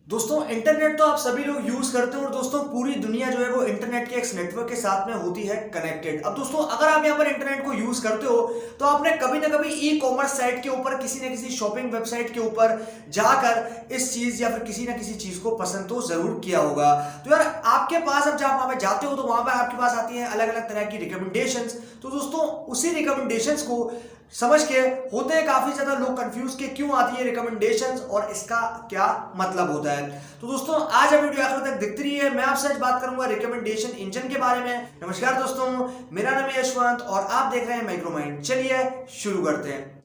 दोस्तों इंटरनेट तो आप सभी लोग यूज करते हो और दोस्तों पूरी दुनिया जो है वो इंटरनेट के एक नेटवर्क के साथ में होती है कनेक्टेड। अब दोस्तों अगर आप यहाँ पर इंटरनेट को यूज करते हो तो आपने कभी ना कभी ई कॉमर्स साइट के ऊपर किसी ना किसी शॉपिंग वेबसाइट के ऊपर जाकर इस चीज या फिर किसी ना किसी चीज को पसंद तो जरूर किया होगा। तो यार आपके पास अब जब वहां पर जाते हो तो वहां पर आपके पास आती है अलग अलग तरह की रिकमेंडेशंस। तो दोस्तों उसी रिकमेंडेशंस को समझ के होते हैं काफी ज्यादा लोग कंफ्यूज के क्यों आती है रिकमेंडेशंस और इसका क्या मतलब होता है। तो दोस्तों आज आप वीडियो आखिर तक देखते रहिए। मैं आपसे आज बात करूंगा रिकमेंडेशन इंजन के बारे में। नमस्कार दोस्तों, मेरा नाम है यशवंत और आप देख रहे हैं माइक्रोमाइंड। चलिए शुरू करते हैं।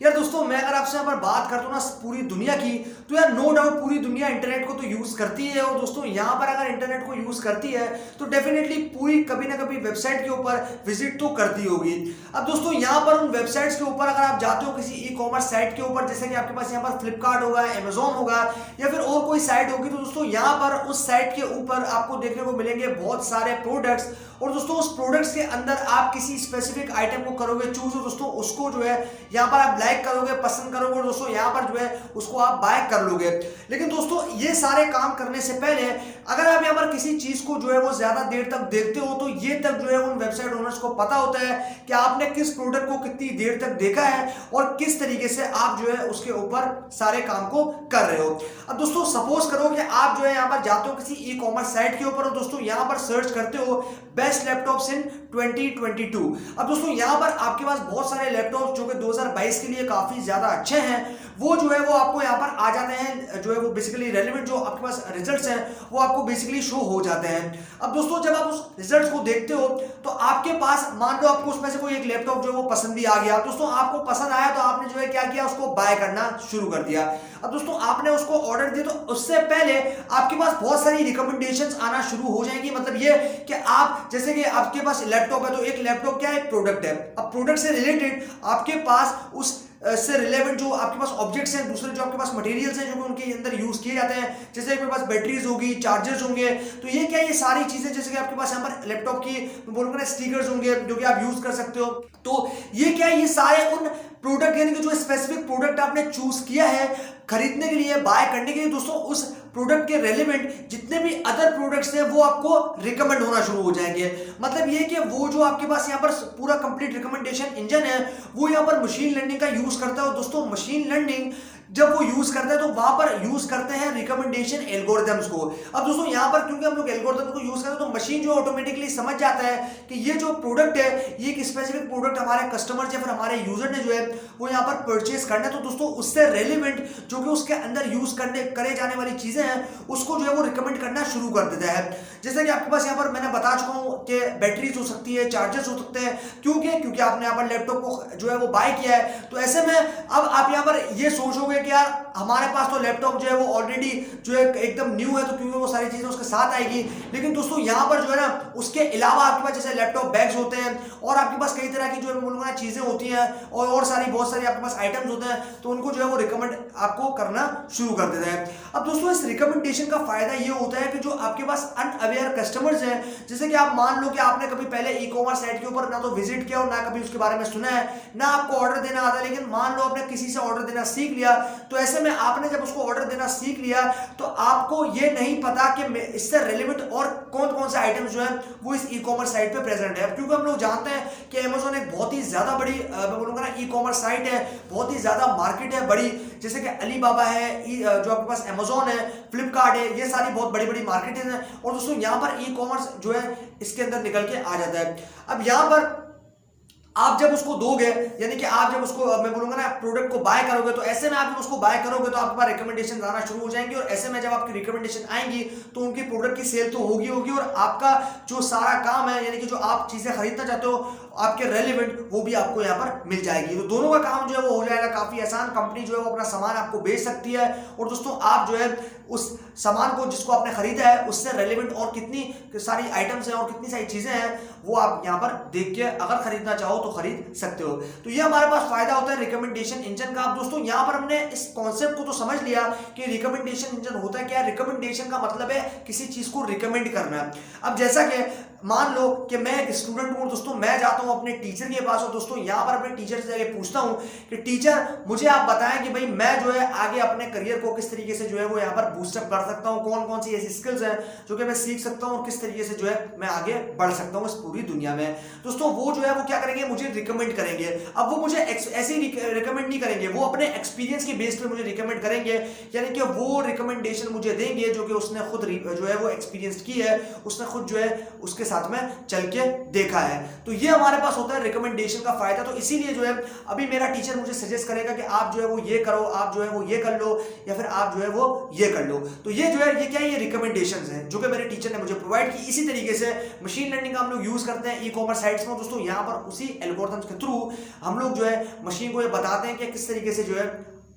यार दोस्तों मैं अगर आपसे यहाँ पर बात करता हूँ ना पूरी दुनिया की, तो यार नो डाउट पूरी दुनिया इंटरनेट को तो यूज करती है। और दोस्तों यहाँ पर अगर इंटरनेट को यूज करती है तो डेफिनेटली पूरी कभी ना कभी वेबसाइट के ऊपर विजिट तो करती होगी। अब दोस्तों यहाँ पर उन वेबसाइट्स के ऊपर अगर आप जाते हो किसी ई कॉमर्स साइट के ऊपर, जैसे कि आपके पास यहाँ पर फ्लिपकार्ट होगा, अमेजोन होगा या फिर और कोई साइट होगी, तो दोस्तों यहाँ पर उस साइट के ऊपर आपको देखने को मिलेंगे बहुत सारे प्रोडक्ट्स। और दोस्तों उस प्रोडक्ट्स के अंदर आप किसी स्पेसिफिक आइटम को करोगे चूज, और दोस्तों उसको जो है यहाँ पर आप लाइक करोगे, पसंद करोगे और दोस्तों यहाँ पर जो है उसको आप बाय कर लोगे। लेकिन दोस्तों ये सारे काम करने से पहले अगर आप यहाँ पर किसी चीज को जो है वो ज्यादा देर तक देखते हो तो ये तक जो है उन वेबसाइट ओनर्स को पता होता है कि आपने किस प्रोडक्ट को कितनी देर तक देखा है और किस तरीके से आप जो है उसके ऊपर सारे काम को कर रहे हो। अब दोस्तों सपोज करो कि आप जो है यहाँ पर जाते हो किसी ई कॉमर्स साइट के ऊपर और दोस्तों यहाँ पर सर्च करते हो बेस्ट लैपटॉप्स इन 2022। अब दोस्तों यहाँ पर आपके पास बहुत सारे लैपटॉप जो कि 2022 के लिए काफी ज्यादा अच्छे हैं, वो जो है वो आपको यहाँ पर आ जाते हैं। जो है वो बेसिकली रेलेवेंट जो आपके पास रिजल्ट्स हैं वो आपको बेसिकली शो हो जाते हैं। अब दोस्तों जब आप उस रिजल्ट्स को देखते हो तो आपके पास मान लो आपको उसमें से कोई एक लैपटॉप जो है वो पसंद ही आ गया। दोस्तों आपको पसंद आया तो आपने जो है क्या किया, उसको बाय करना शुरू कर दिया। अब दोस्तों आपने उसको ऑर्डर दिया तो उससे पहले आपके पास बहुत सारी रिकमेंडेशंस आना शुरू हो जाएंगी। मतलब ये कि आप जैसे कि आपके पास लैपटॉप है तो एक लैपटॉप क्या है, प्रोडक्ट है। अब प्रोडक्ट से रिलेटेड आपके पास उस से रिलेवेंट जो आपके पास ऑब्जेक्ट्स हैं, दूसरे जो आपके पास मटेरियल्स हैं जो कि उनके अंदर यूज किए जाते हैं, जैसे आपके पास बैटरीज होगी, चार्जर्स होंगे, तो ये क्या, ये सारी चीजें जैसे कि आपके पास यहाँ पर लैपटॉप की बोलूंगा ना स्टिकर्स होंगे जो कि आप यूज कर सकते हो। तो ये क्या है, ये सारे उन प्रोडक्ट यानी कि जो स्पेसिफिक प्रोडक्ट आपने चूज किया है खरीदने के लिए, बाय करने के लिए, दोस्तों उस प्रोडक्ट के रेलेवेंट जितने भी अदर प्रोडक्ट्स हैं वो आपको रिकमेंड होना शुरू हो जाएंगे। मतलब ये कि वो जो आपके पास यहाँ पर पूरा कंप्लीट रिकमेंडेशन इंजन है वो यहाँ पर मशीन लर्निंग का यूज करता है। दोस्तों मशीन लर्निंग जब वो यूज करते हैं तो वहां पर यूज करते हैं रिकमेंडेशन एल्गोरिथम्स को। अब दोस्तों यहाँ पर क्योंकि हम लोग एल्गोरिथम को यूज करते हैं तो मशीन जो ऑटोमेटिकली समझ जाता है कि ये जो प्रोडक्ट है ये एक स्पेसिफिक प्रोडक्ट हमारे कस्टमर या फिर हमारे यूजर ने जो है वो यहाँ पर परचेज करना है। तो दोस्तों उससे रेलिवेंट जो कि उसके अंदर यूज करने करे जाने वाली चीजें हैं उसको जो है वो रिकमेंड करना शुरू कर देता है। जैसे कि आपके पास यहाँ पर मैंने बता चुका हूँ कि बैटरीज हो सकती है, चार्जर्स हो सकते हैं, क्योंकि आपने यहाँ पर लैपटॉप को जो है वो बाय किया है। तो ऐसे में अब आप यहाँ पर ये सोचोगे कि यार हमारे पास तो लैपटॉप जो है वो ऑलरेडी जो है एकदम न्यू है तो क्योंकि वो सारी चीजें उसके साथ आएगी। लेकिन दोस्तों यहाँ पर जो है ना उसके अलावा आपके पास जैसे लैपटॉप बैग्स होते हैं और आपके पास कई तरह की जो है बोलूंगा ना चीजें होती हैं और सारी बहुत सारी आपके पास आइटम्स होते हैं, तो उनको जो है वो रिकमेंड आपको करना शुरू कर देता है। अब दोस्तों इस रिकमेंडेशन का फायदा ये होता है कि जो आपके पास अनअवेयर कस्टमर्स हैं, जैसे कि आप मान लो कि आपने कभी पहले ई कॉमर्स साइट के ऊपर ना तो विजिट किया और ना कभी उसके बारे में सुना है, ना आपको ऑर्डर देना आता है, लेकिन मान लो आपने किसी से ऑर्डर देना सीख लिया, तो ऐसे में आपने जब उसको ऑर्डर देना सीख लिया तो आपको ये नहीं पता कि इससे रिलेवेंट और कौन कौन से आइटम्स जो है वो इस ई कॉमर्स साइट पे प्रेजेंट है। क्योंकि हम लोग जानते हैं कि अमेज़न एक बहुत ही ज्यादा बड़ी मैं बोलूंगा ना ई कॉमर्स साइट है, बहुत ही ज्यादा मार्केट है बड़ी, जैसे कि अलीबाबा है, जो आपके पास अमेज़न है, फ्लिपकार्ट है, ये सारी बहुत बड़ी बड़ी मार्केट है। और दोस्तों यहाँ पर ई कॉमर्स जो है इसके अंदर निकल के आ जाता है। अब यहाँ पर आप जब उसको दोगे यानी कि आप जब उसको मैं बोलूंगा ना प्रोडक्ट को बाय करोगे, तो ऐसे में आप जब उसको बाय करोगे तो आपके पास रिकमेंडेशन आना शुरू हो जाएंगी और ऐसे में जब आपकी रिकमेंडेशन आएंगी तो उनकी प्रोडक्ट की सेल तो होगी और आपका जो सारा काम है यानी कि जो आप चीजें खरीदना चाहते हो आपके रेलिवेंट वो भी आपको यहाँ पर मिल जाएगी। तो दोनों का काम जो है वो हो जाएगा काफी आसान। कंपनी जो है वो अपना सामान आपको बेच सकती है और दोस्तों आप जो है उस सामान को जिसको आपने खरीदा है उससे रेलिवेंट और कितनी सारी आइटम्स हैं और कितनी सारी चीजें हैं वो आप यहाँ पर देख के अगर खरीदना चाहो तो खरीद सकते हो। तो ये हमारे पास फायदा होता है रिकमेंडेशन इंजन का। अब दोस्तों यहाँ पर हमने इस कॉन्सेप्ट को तो समझ लिया कि रिकमेंडेशन इंजन होता है क्या। रिकमेंडेशन का मतलब है किसी चीज को रिकमेंड करना। अब जैसा कि मान लो कि मैं एक स्टूडेंट हूं दोस्तों, मैं जाता हूं अपने टीचर के पास और दोस्तों यहां पर अपने टीचर से जाके पूछता हूं कि टीचर मुझे आप बताएं कि भाई मैं जो है आगे अपने करियर को किस तरीके से जो है वो यहां पर बूस्टअप कर सकता हूं, कौन कौन सी ऐसी स्किल्स हैं जो कि मैं सीख सकता हूं और किस तरीके से जो है मैं आगे बढ़ सकता हूं इस पूरी दुनिया में। दोस्तों वो जो है वो क्या करेंगे, मुझे रिकमेंड करेंगे। अब वो मुझे ऐसे ही रिकमेंड नहीं करेंगे, वो अपने एक्सपीरियंस के बेस पे मुझे रिकमेंड करेंगे, यानी कि वो रिकमेंडेशन मुझे देंगे जो कि उसने खुद जो है वो एक्सपीरियंस की है, उसने खुद जो है उसके साथ में चल के देखा है। तो ये हमारे पास होता है रिकमेंडेशन का फायदा। तो इसीलिए जो है अभी मेरा टीचर मुझे सजेस्ट करेगा कि आप जो है वो ये करो, आप जो है वो ये कर लो, या फिर आप जो है वो ये कर लो। तो ये जो है ये क्या है, ये रिकमेंडेशंस हैं जो कि मेरे टीचर ने मुझे प्रोवाइड की। इसी तरीके से मशीन लर्निंग का हम लोग यूज करते हैं ई कॉमर्स साइट्स में दोस्तों। यहाँ पर उसी एल्गोरिथम्स के थ्रू हम लोग जो है मशीन को ये बताते हैं कि किस तरीके से जो है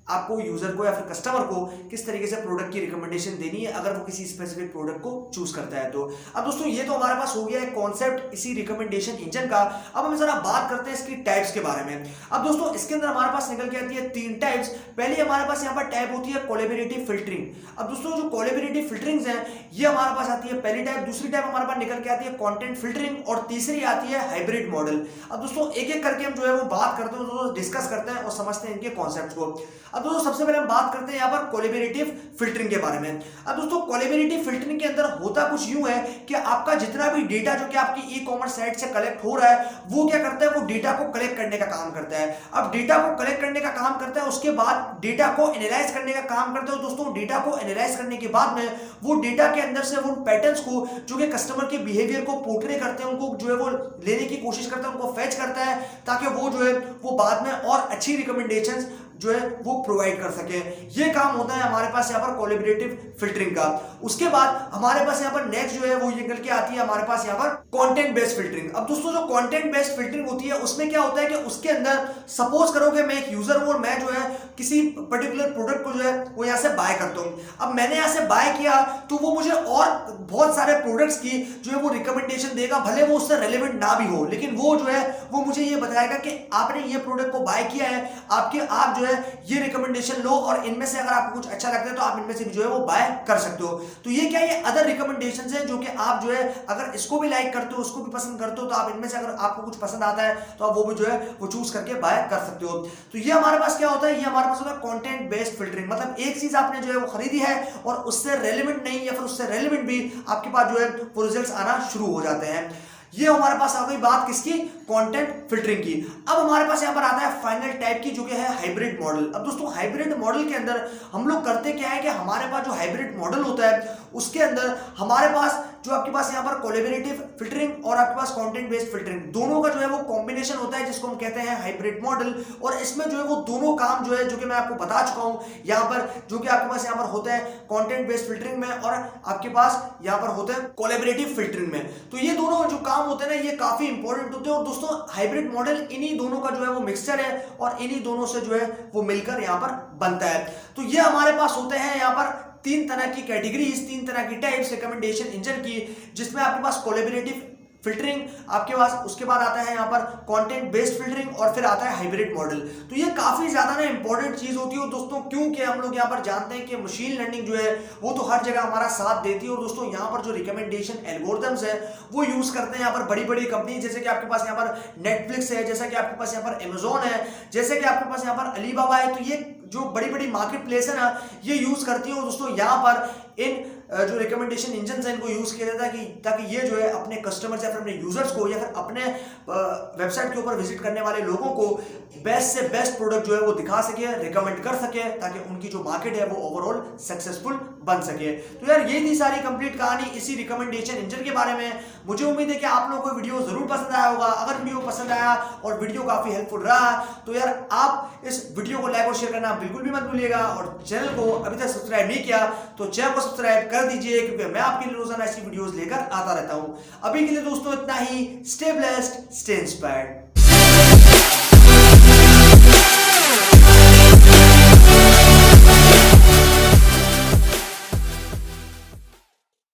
आपको यूजर को या फिर कस्टमर को किस तरीके से प्रोडक्ट की रिकमेंडेशन देनी है अगर वो किसी स्पेसिफिक प्रोडक्ट को चूज करता है। तो अब दोस्तों ये तो हमारे पास हो गया है कॉन्सेप्ट इसी रिकमेंडेशन इंजन का। अब हम जरा बात करते हैं इसकी टाइप्स के बारे में। अब दोस्तों इसके अंदर हमारे पास निकल के आती है 3 टाइप्स। पहली हमारे पास यहाँ पर टाइप होती है कोलैबोरेटिव फिल्टरिंग। अब दोस्तों जो कोलैबोरेटिव फिल्टरिंग है ये हमारे पास आती है पहली टाइप। दूसरी टाइप हमारे पास निकल के आती है कंटेंट फिल्टरिंग और तीसरी आती है हाइब्रिड मॉडल। अब दोस्तों एक एक करके हम जो है वो बात करते हैं, दोस्तों डिस्कस करते हैं और समझते हैं इनके कॉन्सेप्ट को। अब दोस्तों सबसे पहले हम बात करते हैं यहाँ पर कोलैबोरेटिव फिल्टरिंग के बारे में। अब दोस्तों कोलैबोरेटिव फिल्टरिंग के अंदर होता कुछ यूं है कि आपका जितना भी डेटा जो कि आपकी ई कॉमर्स साइट से कलेक्ट हो रहा है वो क्या करता है, वो डेटा को कलेक्ट करने का काम करता है। अब डेटा को कलेक्ट करने का काम करता है, उसके बाद डेटा को एनालाइज करने का काम करता है। दोस्तों डेटा को एनालाइज करने के बाद में वो डेटा के अंदर से वो पैटर्न्स को जो कि कस्टमर के बिहेवियर को पोर्ट्रे करते हैं उनको जो है वो लेने की कोशिश करता है, उनको फेच करता है ताकि वो जो है वो बाद में और अच्छी रिकमेंडेशंस जो है वो प्रोवाइड कर सके। ये काम होता है हमारे पास यहाँ पर कोलैबोरेटिव फिल्टरिंग का। उसके बाद हमारे पास यहाँ पर नेक्स्ट जो है वो निकल के आती है हमारे पास यहाँ पर कंटेंट बेस्ड फिल्टरिंग। अब दोस्तों जो कंटेंट बेस्ड फिल्टरिंग होती है उसमें क्या होता है कि उसके अंदर सपोज करो कि मैं एक यूजर हूं और मैं जो है किसी पर्टिकुलर प्रोडक्ट को जो है वो यहाँ से बाय करता हूँ। अब मैंने यहाँ से बाय किया तो वो मुझे और बहुत सारे प्रोडक्ट्स की जो है वो रिकमेंडेशन देगा, भले वो उससे रेलेवेंट ना भी हो, लेकिन वो जो है वो मुझे ये बताएगा कि आपने ये प्रोडक्ट को बाय किया है, आप जो है ये रिकमेंडेशन लो और इनमें से अगर आपको कुछ अच्छा लगता है तो आप इनमें से भी जो है वो बाय कर सकते हो। तो ये क्या, ये अदर रिकमेंडेशंस हैं जो कि आप जो है अगर इसको भी लाइक करते हो, उसको भी पसंद करते हो, तो आप इनमें से अगर आपको कुछ पसंद आता है तो आप वो भी जो है वो चूज करके बाय कर सकते हो। तो ये हमारे पास क्या होता है, ये हमारे पास होता है कंटेंट बेस्ड फिल्टरिंग। मतलब एक चीज आपने जो है वो खरीदी है और उससे रेलेवेंट नहीं या फिर उससे रेलेवेंट भी आपके पास जो है वो रिजल्ट्स आना शुरू हो जाते हैं। ये हमारे पास आ गई बात किसकी, कंटेंट फिल्टरिंग की। अब हमारे पास यहाँ पर आता है फाइनल टाइप की जो कि है हाइब्रिड मॉडल। अब दोस्तों हाइब्रिड मॉडल के अंदर हम लोग करते क्या है कि हमारे पास जो हाइब्रिड मॉडल होता है उसके अंदर हमारे पास जो आपके पास यहाँ पर कोलैबोरेटिव फिल्टरिंग और आपके पास कंटेंट बेस्ड फिल्टरिंग दोनों का जो है वो कॉम्बिनेशन होता है जिसको हम कहते हैं हाइब्रिड मॉडल। और इसमें जो है वो दोनों काम जो है जो कि मैं आपको बता चुका हूँ यहाँ पर, जो कि आपके पास यहाँ पर होता है कंटेंट बेस्ड फिल्टरिंग में और आपके पास यहाँ पर होता है कोलैबोरेटिव फिल्टरिंग में। तो ये दोनों जो काम होते हैं ना ये काफी इंपॉर्टेंट होते हैं। और दोस्तों हाइब्रिड मॉडल इन्हीं दोनों का जो है वो मिक्सचर है और इन्हीं दोनों से जो है वो मिलकर यहाँ पर बनता है। तो ये हमारे पास होते हैं यहाँ पर 3 तरह की कैटेगरीज, 3 तरह की टाइप्स रिकमेंडेशन इंजन की, जिसमें आपके पास कोलैबोरेटिव फिल्टरिंग आपके पास, उसके बाद आता है यहाँ पर कंटेंट बेस्ड फिल्टरिंग और फिर आता है हाइब्रिड मॉडल। तो ये काफी ज्यादा ना इंपॉर्टेंट चीज होती है दोस्तों, क्योंकि हम लोग यहाँ पर जानते हैं कि मशीन लर्निंग जो है वो तो हर जगह हमारा साथ देती है। और दोस्तों यहाँ पर जो रिकमेंडेशन एल्गोरिथम्स है वो यूज करते हैं यहाँ पर बड़ी बड़ी कंपनी, जैसे कि आपके पास यहाँ पर नेटफ्लिक्स है, जैसा कि आपके पास यहाँ पर अमेजोन है, जैसे कि आपके पास यहाँ पर अलीबाबा है। तो ये जो बड़ी बड़ी मार्केट प्लेस है ना ये यूज करती है। और दोस्तों यहाँ पर इन जो रिकमेंडेशन इंजन है इनको यूज किया जाता है ताकि ये जो है अपने कस्टमर्स या फिर अपने यूजर्स को या फिर अपने वेबसाइट के ऊपर विजिट करने वाले लोगों को बेस्ट से बेस्ट प्रोडक्ट जो है वो दिखा सके, रिकमेंड कर सके, ताकि उनकी जो मार्केट है वो ओवरऑल सक्सेसफुल बन सके। तो यार ये थी सारी कंप्लीट कहानी इसी रिकमेंडेशन इंजन के बारे में। मुझे उम्मीद है कि आप लोगों को वीडियो जरूर पसंद आया होगा। अगर वीडियो पसंद आया और वीडियो काफी हेल्पफुल रहा तो यार आप इस वीडियो को लाइक और शेयर करना बिल्कुल भी मत भूलिएगा। और चैनल को अभी तक सब्सक्राइब नहीं किया तो चैनल को सब्सक्राइब कर दीजिए, क्योंकि मैं आपके लिए रोजाना ऐसी वीडियोस लेकर आता रहता हूं। अभी के लिए दोस्तों इतना ही। Stay blessed, stay inspired.